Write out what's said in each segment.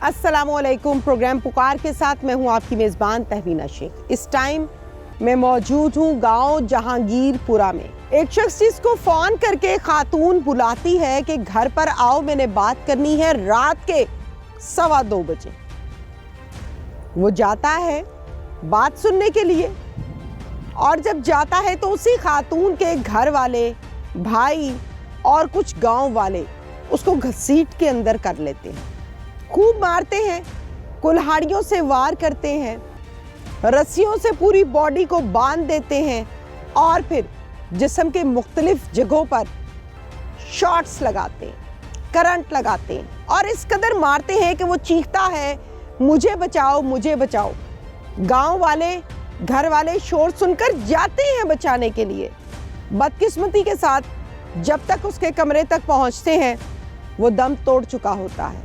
अस्सलामुअलैकुम। प्रोग्राम पुकार के साथ मैं हूं आपकी मेज़बान तहवीना शेख। इस टाइम मैं मौजूद हूं गांव जहांगीरपुरा में। एक शख्स जिसको फ़ोन करके खातून बुलाती है कि घर पर आओ, मैंने बात करनी है रात के 2:15 बजे। वो जाता है बात सुनने के लिए, और जब जाता है तो उसी खातून के घर वाले, भाई और कुछ गांव वाले उसको घसीट के अंदर कर लेते हैं, खूब मारते हैं, कुल्हाड़ियों से वार करते हैं, रस्सियों से पूरी बॉडी को बांध देते हैं और फिर जिस्म के मुख्तलिफ जगहों पर शॉट्स लगाते हैं, करंट लगाते हैं और इस कदर मारते हैं कि वो चीखता है मुझे बचाओ, मुझे बचाओ। गांव वाले, घर वाले शोर सुनकर जाते हैं बचाने के लिए। बदकिस्मती के साथ जब तक उसके कमरे तक पहुंचते हैं वो दम तोड़ चुका होता है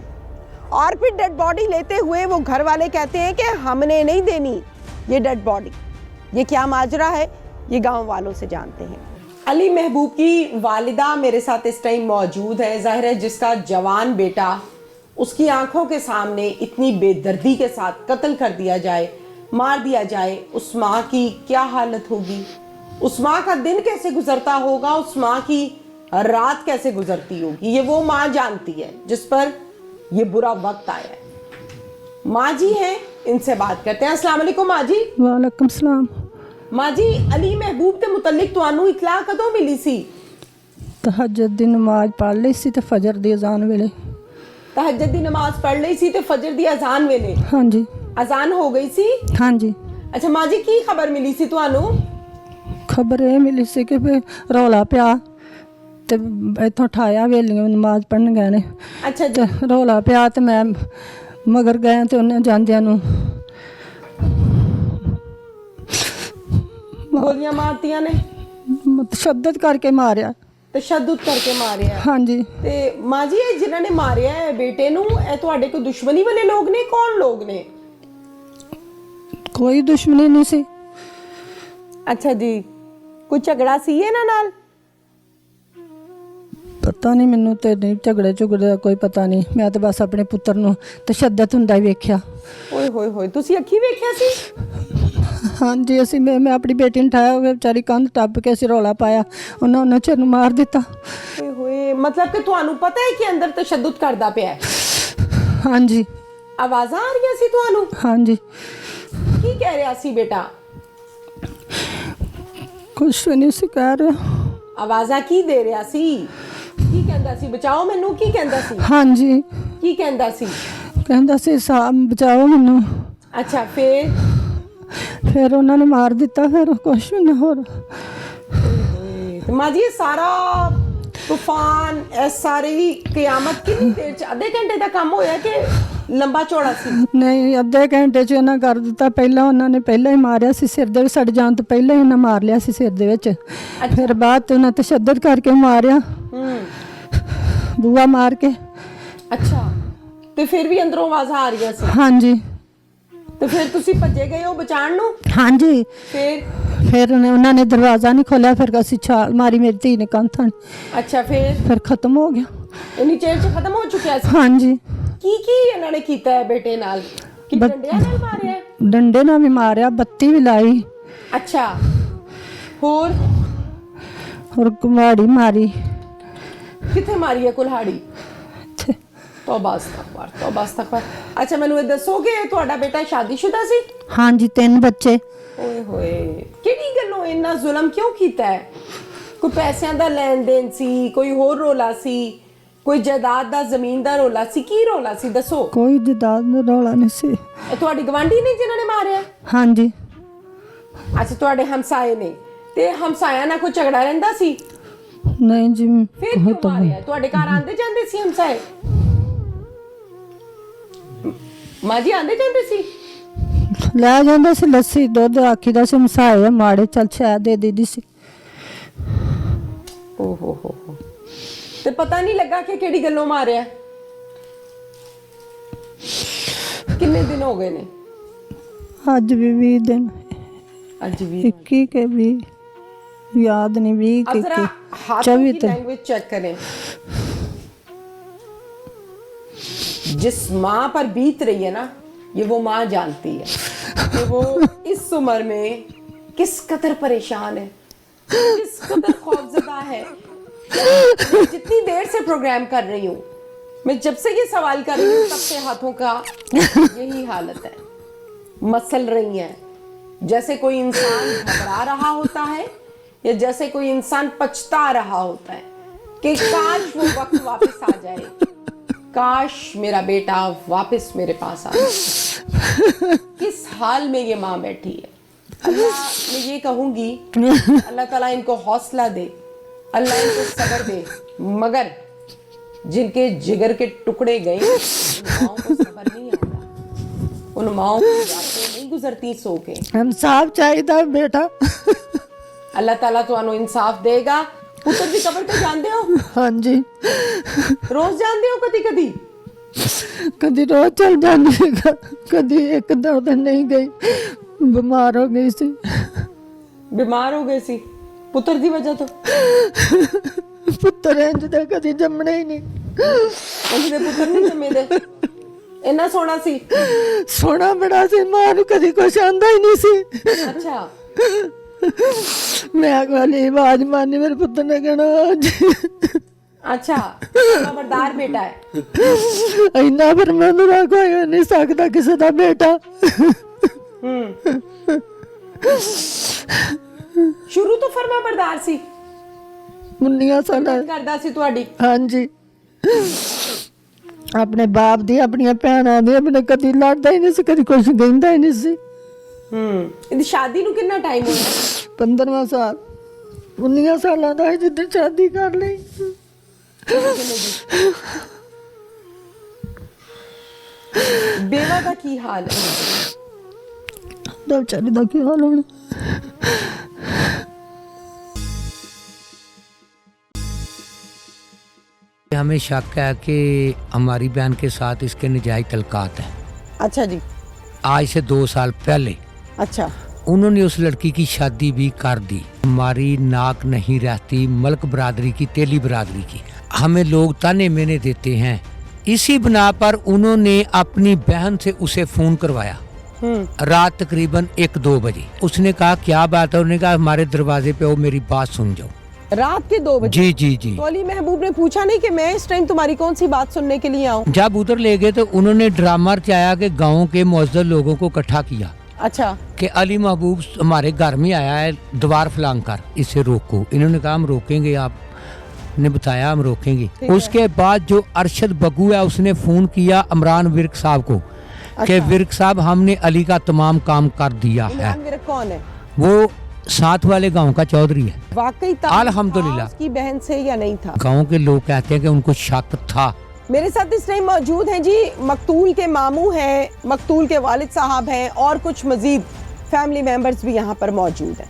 और फिर डेड बॉडी लेते हुए वो घर वाले कहते हैं कि हमने नहीं देनी ये डेड बॉडी। ये क्या माजरा है ये गांव वालों से जानते हैं। अली महबूब की वालिदा मेरे साथ इस टाइम मौजूद है। ज़ाहिर है जिसका जवान बेटा उसकी आंखों के सामने इतनी बेदर्दी के साथ कत्ल कर दिया जाए, मार दिया जाए, उस माँ की क्या हालत होगी, उस माँ का दिन कैसे गुजरता होगा, उस माँ की रात कैसे गुजरती होगी, ये वो माँ जानती है जिस पर ये बुरा वक्त आया है। माँ जी हैं, इनसे बात करते हैं। अस्सलाम वालेकुम माँ जी। वालेकुम सलाम। माँ जी, अली महबूब के मुतल्लिक तुहानू इतला कदों मिली सी? तहज्जुद दी नमाज पढ़ ली सी ते फजर दी अजान वेले। तहज्जुद दी नमाज पढ़ ली सी ते फजर दी अजान वेले? हाँ जी। अजान हो गई सी? हाँ जी। अच्छा माँ जी, की खबर मिली सी तुहानू? खबर ये मिली सी कि रौला पिया ते इत्थों ठाया वेलियों नमाज पढ़न गए ने। अच्छा ते रौला पिया ते मैं मगर गए ते उन्हें जांदियां नू गोलियां मारतियां ने, तशद्दुद करके मारिया। तशद्दुद करके मारिया? हाँ जी। ते माँ जी, ये जिन्हां ने मारिया है बेटे नू, ए तुहाडे कोई दुश्मनी वाले लोग ने? कौन लोग ने? कोई दुश्मनी नहीं सी। अच्छा जी, कोई झगड़ा सी इन्हां नाल? पता नहीं, मैनू तो नहीं झगड़े झुगड़े का कोई पता नहीं। मैं तो बस अपने पुत्र नू तशद्दुद हुंदा ही वेख्या। ओए होए होए, तुसी अखी वेख्या सी? हाँ जी। असी मैं अपनी बेटी ने उठाया, बेचारी कंध टप के असीं रौला पाया, उन्हें चिर नूं मार दिता। ओए होए, मतलब कि तुहानू पता है कि अंदर तशद्दुद करदा पिया है? हाँ जी। आवाज़ां आ रही सी तुहानू? हाँ जी। की कह रहा सी बेटा? कुछ भी नहीं सी कह रहा। आवाज़ां की दे रहा सी? की कहंदा सी बचाओ मैनू? की कहंदा सी? हाँ जी। की कहंदा सी? कहंदा सी साहब बचाओ मैनू। अच्छा, फिर उन्होंने मार दिता। फिर कुछ भी नहीं हो रहा। माँ जी, सारा तूफान, सारी क़यामत कितनी देर च, आधे घंटे का काम होया कि लंबा चौड़ा सी? नहीं, अद्धे घंटे च उन्हें कर दिता। उन्होंने पहले ही मारिया सी, सिर दे सड़ जान तो पहले ही उन्हें मार लिया सी सिर दे विच। फिर बाद उन्हें तशद्दुद करके मारिया, बुआ मार के। अच्छा, तो फिर भी अंदरों आवाज़ आ रही सी? हाँ जी। तो फिर तुसी भजे गए हो बचाण नू? हाँ जी। फिर उन्होंने दरवाज़ा नहीं खोलिया, फिर असी छाल मारी मेरी धी ने कंधा ने। अच्छा, फिर खत्म हो गया। इन्नी चेर च खत्म हो चुका सी? हाँ जी। की इन्होंने कीता है बेटे नाल? कि डंडियां नाल मारिया? डंडे नाल भी मारिया, बत्ती भी लाई। अच्छा, और कुल्हाड़ी मारी। किथे मारी है कुल्हाड़ी? तौबा अस्तगफुर, तौबा अस्तगफुर। अच्छा, मैनू दसो कि तुहाडा बेटा शादीशुदा सी? हाँ जी, 3 बच्चे। ओए होए, किहड़ी गल्लों इन्ना जुल्म क्यों कीता है? कोई पैसिਆਂ ਦਾ ਲੈਣ ਦੇਣ ਸੀ, कोई होर रौला सी, कोई जायदाद दा ज़मीन दा रौला सी, की रौला सी दसो? कोई जायदाद दा रौला नहीं सी। तुहाडी गवांढी ने जिन्हां ने मारिया? हाँ जी। अच्छा, तुहाडे हमसाए ने, ते हमसाया नाल कोई झगड़ा रहंदा सी? नहीं जी। फिर क्यों मारिया? तुहाडे घर आंदे जांदे सी हमसाए? माँ जी आंदे जांदे सी? लै जांदे सी लस्सी दुध, आखीदा सी हमसाए माड़े, चल शायद दे दीदी सी। ओहो हो, ते पता नहीं लगा कि केड़ी गल्लों मारिया? कितने दिन हो गए ने? अज भी 20 दिन। अज भी 21 के 20, याद नहीं, 20 के 24 लैंग्वेज चेक करें। जिस माँ पर बीत रही है ना, ये वो माँ जानती है कि वो इस उम्र में किस कदर परेशान है, किस कदर खौफजदा है। मैं जितनी देर से प्रोग्राम कर रही हूँ, मैं जब से ये सवाल कर रही हूँ तब से हाथों का यही हालत है, मसल रही हैं, जैसे कोई इंसान घबरा रहा होता है या जैसे कोई इंसान पछता रहा होता है कि काश वो वक्त वापस आ जाए, काश मेरा बेटा वापस मेरे पास आ जाए। किस हाल में ये माँ बैठी है। अल्लाह, मैं ये कहूंगी, अल्लाह ताला इनको हौसला दे, अल्लाह इनको सब्र दे, मगर जिनके जिगर के टुकड़े गए उन माओं को सब्र नहीं आता, उन माओं की रातें नहीं गुजरती सो के। इंसाफ चाहिए बेटा। अल्लाह ताला तुहानू इंसाफ देगा। पुत्र दी कब्र ते जांदे हो? हाँ जी, रोज जांदे हो? कदी कदी कदी रोज चल जाने का, कदी एक दो दिन नहीं गई, बीमार हो गई सी। बीमार हो गए सी पुत्र दी वजह तो? पुत्र इंज दे कदी जम्मने ही नहीं। उनके पुत्र नहीं जम्मे दे? इन्ना सोना सी? सोना बड़ा सी, मां नू कदी कुछ आंदा ही नहीं सी। अच्छा, मैं वाली आवाज मारनी, मेरे पुत्र ने कहना अच्छा, खबरदार बेटा है। इन्ना फिर मैनू कोई नहीं सकता किसी का बेटा। शुरू तो फरमा बरदार सी, 19 साल करदा सी तुहाडी? हाँ जी, अपने बाप दी, अपनी भैणां दी, अपने कदी लड़दा ही नहीं सी, कदी कुछ कहंदा ही नहीं सी। इहदी शादी नू कितना टाइम होया? 15वां साल, 19 साल दा जिद्दन शादी कर ली। बेवा का की हाल है? बेचारी दा की हाल होना। हमें शक है कि हमारी बहन के साथ इसके नजायज तलकात है। अच्छा जी। आज से 2 साल पहले अच्छा, उन्होंने उस लड़की की शादी भी कर दी। हमारी नाक नहीं रहती मलक बरादरी की, तेली बरादरी की। हमें लोग ताने मेने देते हैं। इसी बिना पर उन्होंने अपनी बहन से उसे फोन करवाया रात तकरीबन 1-2 बजे। उसने कहा क्या बात है? उन्होंने कहा हमारे दरवाजे पे आओ, मेरी बात सुन जाओ। रात के 2 बजे? जी जी जी। तो अली महबूब ने पूछा नहीं कि मैं इस टाइम तुम्हारी कौन सी बात सुनने के लिए आऊं? जब उधर ले गए तो उन्होंने ड्रामा रचाया कि गाँव के मुअज्जर लोगों को इकट्ठा किया। अच्छा, कि अली महबूब हमारे घर में आया है, दीवार फलांग कर, इसे रोको। इन्होंने कहा हम रोकेंगे, आपने बताया हम रोकेंगे। उसके बाद जो अरशद बग्गू है उसने फोन किया इमरान विर्क साहब को कि विर्क साहब हमने अली का तमाम काम कर दिया है। इमरान विर्क कौन है? वो साथ वाले गांव का चौधरी है। वाकई अल्हम्दुलिल्लाह उसकी बहन से या नहीं था? गांव के लोग कहते हैं कि उनको शक था। मेरे साथ इस टाइम मौजूद हैं जी मकतूल के मामू हैं, मकतूल के वालिद साहब हैं और कुछ मजीद फैमिली मेंबर्स भी यहाँ पर मौजूद हैं।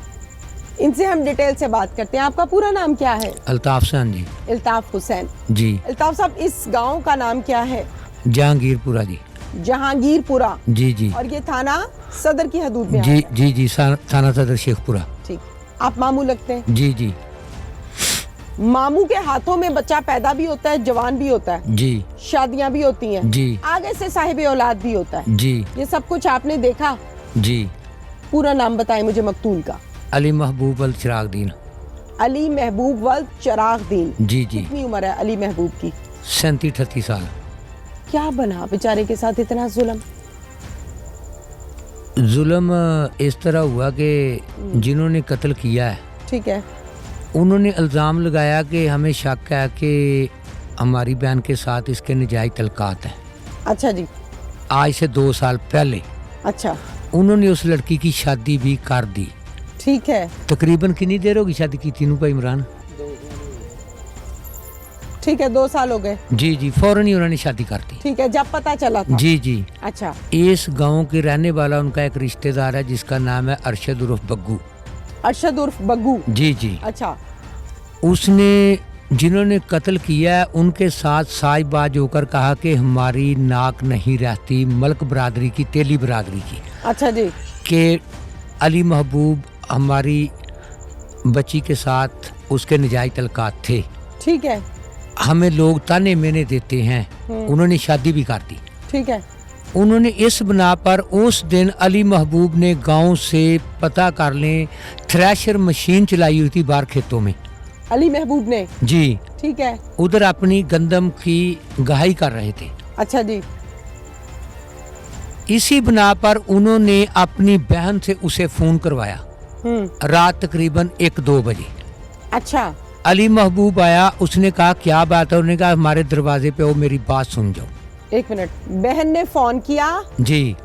इनसे हम डिटेल से बात करते हैं। आपका पूरा नाम क्या है? अल्ताफ हुसैन जी। अल्ताफ हुसैन जी। अल्ताफ साहब, इस गांव का नाम क्या है? जहांगीरपुरा जी। जहांगीरपुरा? जी जी। और ये थाना सदर की हदूद में? जी जी जी, थाना सदर शेखपुरा। ठीक। आप मामू लगते हैं? जी जी। मामू के हाथों में बच्चा पैदा भी होता है, जवान भी होता है जी, शादियां भी होती हैं जी, आगे से साहिब औलाद भी होता है जी, ये सब कुछ आपने देखा? जी। पूरा नाम बताएं मुझे मकतूल का। अली महबूब अल चिराग दीन। अली महबूब वल चिराग दीन। जी जी। कितनी उम्र है अली महबूब की? 37-38 साल। क्या बना बेचारे के साथ इतना जुल्म? जुल्म इस तरह हुआ कि जिन्होंने कत्ल किया है, ठीक है, उन्होंने इल्ज़ाम लगाया कि हमें शक है कि हमारी बहन के साथ इसके नजायज तलकात है। अच्छा जी। आज से 2 साल पहले अच्छा, उन्होंने उस लड़की की शादी भी कर दी। ठीक है। तकरीबन कितनी देर होगी शादी की तीनों भाई इमरान? ठीक है, 2 साल हो गए। जी जी, फौरन ही उन्होंने शादी कर दी। ठीक है, जब पता चला था? जी जी। अच्छा। इस गांव के रहने वाला उनका एक रिश्तेदार है जिसका नाम है अरशद उर्फ बग्गू। अरशद उर्फ बग्गू? जी जी। अच्छा। उसने जिन्होंने कत्ल किया है उनके साथ साजबाज होकर कहा कि हमारी नाक नहीं रहती मलक बरादरी की, तेली बरादरी की। अच्छा जी। कि अली महबूब हमारी बच्ची के साथ उसके नजायज तलकात थे। ठीक है। हमें लोग ताने मेने देते हैं, उन्होंने शादी भी कर दी। ठीक है। उन्होंने इस बना पर उस दिन अली महबूब ने गांव से पता कर लें थ्रेशर मशीन चलाई हुई थी बाहर खेतों में। अली महबूब ने? जी। ठीक है। उधर अपनी गंदम की गहाई कर रहे थे। अच्छा जी। इसी बना पर उन्होंने अपनी बहन से उसे फोन करवाया रात तकरीबन 1-2 बजे। अच्छा। अली महबूब आया, उसने कहा क्या बात है, उन्होंने कहा हमारे दरवाजे पे आओ, मेरी बात सुन जाओ। 1 मिनट, बहन ने फोन किया जी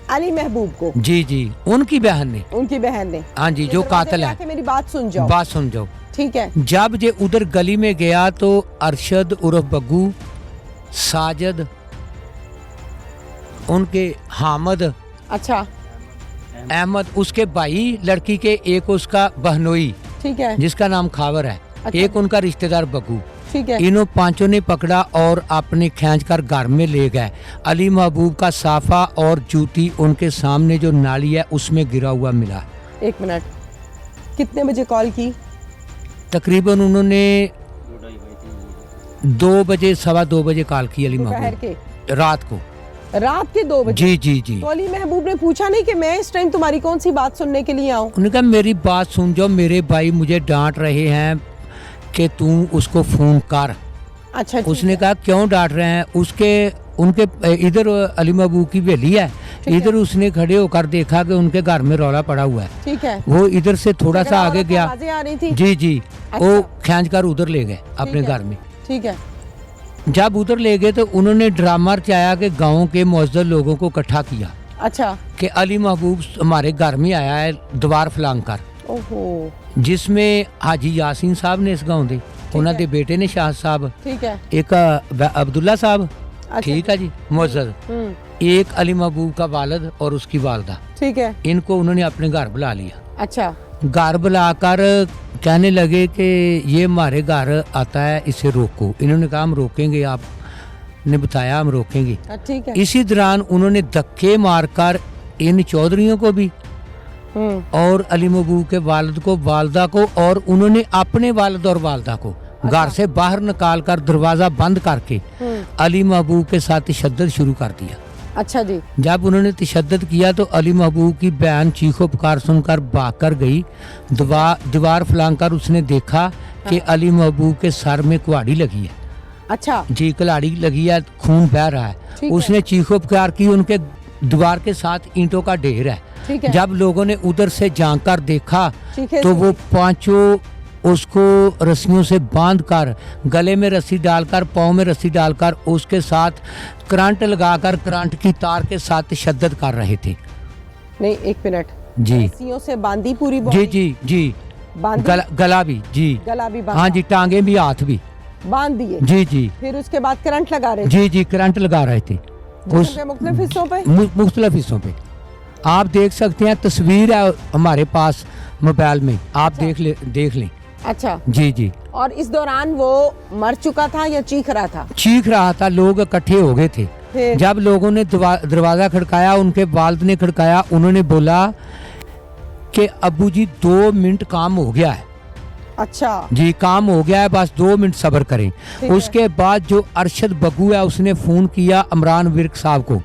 अली महबूब को? जी जी, उनकी बहन ने। उनकी बहन ने? हाँ जी, जो कातिल है। मेरी बात सुन जाओ। बात सुन जाओ। ठीक है। जब ये उधर गली में गया तो अरशद उर्फ बग्गू, साजिद, उनके हामिद, अच्छा, अहमद, उसके भाई लड़की के, एक उसका बहनोई, ठीक है, जिसका नाम खावर है, अच्छा, एक उनका रिश्तेदार बग्गू, ठीक है। इन्हों पांचों ने पकड़ा और अपने खींचकर घर में ले गए। अली महबूब का साफा और जूती उनके सामने जो नाली है उसमें गिरा हुआ मिला। 1 मिनट, कितने बजे कॉल की? तकरीबन उन्होंने 2 बजे, 2:15 बजे कॉल की अली दोपहर महबूब, के? रात को, रात के 2 बजे? जी जी जी। तो अली महबूब ने पूछा नहीं कि मैं इस टाइम तुम्हारी कौन सी बात सुनने के लिए आऊं? उन्होंने कहा मेरी बात सुन जाओ, मेरे भाई मुझे डांट रहे हैं कि तू उसको फोन कर। अच्छा, उसने कहा क्यों डांट रहे हैं? उनके इधर अली महबूब की हवेली है, इधर उसने खड़े होकर देखा कि उनके घर में रौला पड़ा हुआ है। ठीक है। वो इधर से थोड़ा सा आगे गया, आ रही थी? जी जी, अच्छा। वो खींच कर उधर ले गए अपने घर में। ठीक है। जब उधर ले गए तो उन्होंने ड्रामा रचाया कि गांव के मुअज्जर लोगों को इकट्ठा किया। अच्छा। कि अली महबूब हमारे घर में आया है दीवार फलांग कर, ओहो, जिसमें हाजी यासीन साहब ने इस गांव दे, उन्होंने दे बेटे ने शाह साहब, ठीक है, एक अब्दुल्ला साहब, अच्छा, ठीक है जी, मुअज्जर, एक अली महबूब का वालिद और उसकी वालदा, ठीक है। इनको उन्होंने अपने घर बुला लिया। अच्छा। घर बुलाकर कहने लगे कि ये हमारे घर आता है, इसे रोको। इन्होंने कहा हम रोकेंगे, आपने बताया हम रोकेंगे। ठीक है। इसी दौरान उन्होंने धक्के मारकर इन चौधरियों को भी और अली महबूब के वालिद को, वालदा को, और उन्होंने अपने वालिद और वालदा को घर से बाहर निकाल कर दरवाजा बंद करके अली महबूब के साथ तशद्दुद शुरू कर दिया। अच्छा जी। जब उन्होंने तशद्दुद किया तो अली महबूब की बहन चीखो पुकार सुनकर भाग कर गई। दीवार फलांग कर उसने देखा कि अली महबूब के सर में कुहाड़ी लगी है। अच्छा जी, कुल्हाड़ी लगी है, खून बह रहा है। उसने चीखो पुकार की, उनके दीवार के साथ ईंटों का ढेर है। जब लोगों ने उधर से झांक कर देखा तो वो पांचों उसको रस्सियों से बांध कर, गले में रस्सी डालकर, पाँव में रस्सी डालकर, उसके साथ करंट लगाकर करंट की तार के साथ तशद्दुद कर रहे थे। नहीं, 1 मिनट जी, रस्सियों से बांधी पूरी जी जी जी, गला भी जी, गला भी बांधा, हाँ जी, टांगे भी, हाथ भी बांध दिए। जी जी। फिर उसके बाद करंट लगा रहे थे? जी जी, करंट लगा रहे थे उस मुख्तलिफ हिस्सों पे, मुख्तलिफ हिस्सों पे। आप देख सकते हैं, तस्वीर है हमारे पास मोबाइल में, आप देख लें। अच्छा जी जी। और इस दौरान वो मर चुका था या चीख रहा था? चीख रहा था, लोग इकट्ठे हो गए थे। जब लोगों ने दरवाजा खड़काया, उनके वालिद ने खड़काया, उन्होंने बोला कि अब्बू जी 2 मिनट काम हो गया है। अच्छा जी, काम हो गया है, बस 2 मिनट सब्र करें। उसके बाद जो अरशद बग्गू है उसने फोन किया इमरान विर्क साहब को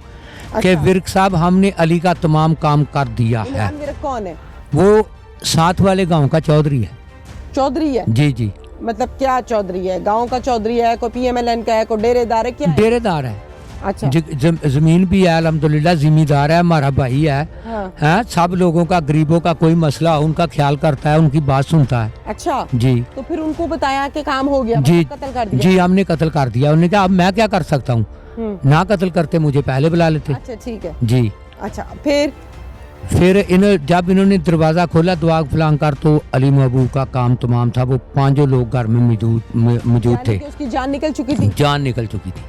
कि विर्क साहब हमने अली का तमाम काम कर दिया है। इमरान विर्क कौन है? वो साथ वाले गांव का चौधरी है। चौधरी है? जी जी। मतलब क्या चौधरी है? गांव का चौधरी है? कोई PMLN का है? कोई डेरेदार है? क्या है? डेरेदार है। अच्छा। जमीन भी है, अल्हम्दुलिल्लाह, जिम्मेदार है, हमारा भाई है। हाँ? सब लोगों का, गरीबों का कोई मसला उनका ख्याल करता है, उनकी बात सुनता है। अच्छा जी। तो फिर उनको बताया कि काम हो गया, जी, कत्ल कर दिया? जी, हमने कत्ल कर दिया। उन्होंने कहा अब मैं क्या कर सकता हूँ, ना कत्ल करते मुझे पहले बुला लेते। अच्छा ठीक है जी। अच्छा, फिर जब इन्होंने दरवाजा खोला दुआ फलांग कर, तो अली महबूब का काम तमाम था। वो 5 लोग घर में मौजूद थे। उसकी जान निकल चुकी थी? जान निकल चुकी थी।